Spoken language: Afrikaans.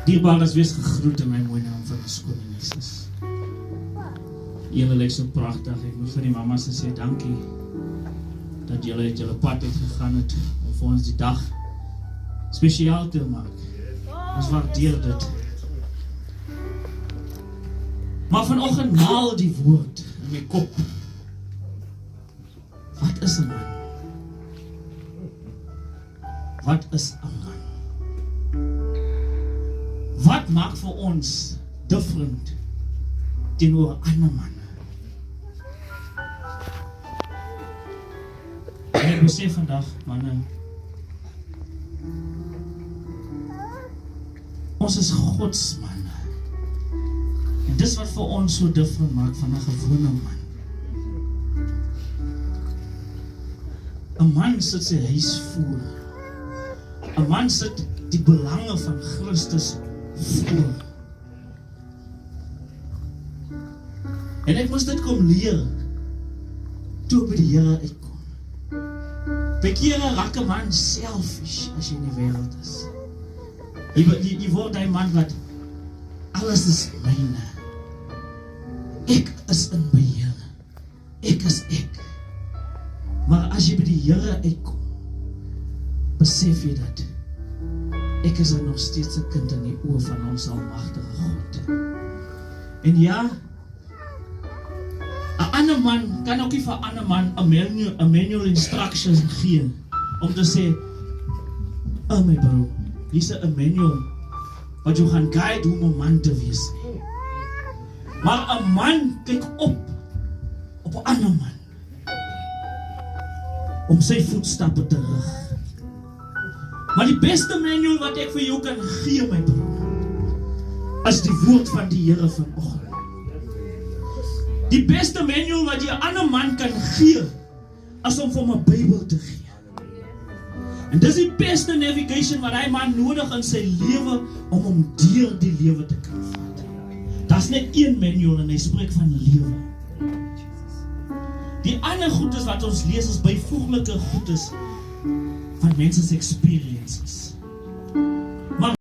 Dierbaardes, wees gegroet in my mooi naam van ons Koning Jesus. Julle lyk so pragtig. Ek moet vir die mamas sê dankie dat julle uit julle pad uitgegaan het om vir ons die dag spesiaal te maak. Ons waardeer dit. Maar vanoggend maal die woord in my kop. Wat is 'n man? Wat is 'n man? Wat maak vir ons different teenoor ander manne? En ek wil sê vandag, manne, ons is Gods manne. En dis wat vir ons so different maak van 'n gewone man. 'n man sit sy huis voor. 'n man sit die belange van Christus voor. En ek moes dit kom leer toe by die Here uitkom. By kere raak 'n man selfish as jy in die wêreld is. Jy word die man wat alles is myne. Ek is in beheer. Ek is ek. Maar as jy by die Here uitkom, besef jy dat ek is nog steeds 'n kind in die oë van ons almagtige God. En ja, 'n ander man kan ook nie vir 'n ander man 'n manual instructions gee om te sê, "Oh my bro, hier's 'n manual wat jou gaan guide hoe om 'n man te wees." Maar 'n man kyk op 'n ander man om sy voetstappe te rig. Maar die beste manual wat ek vir jou kan gee, my broer, is die woord van die Here vanoggend. Die beste manual wat jy 'n ander man kan gee, is om vir hom 'n Bybel te gee. En dis die beste navigation wat hy man nodig in sy lewe om hom deur die lewe te kan vat. Daar's net een manual en hy spreek van lewe. Die ander goedes wat ons lees is byvoeglike goedes van mense se experiences.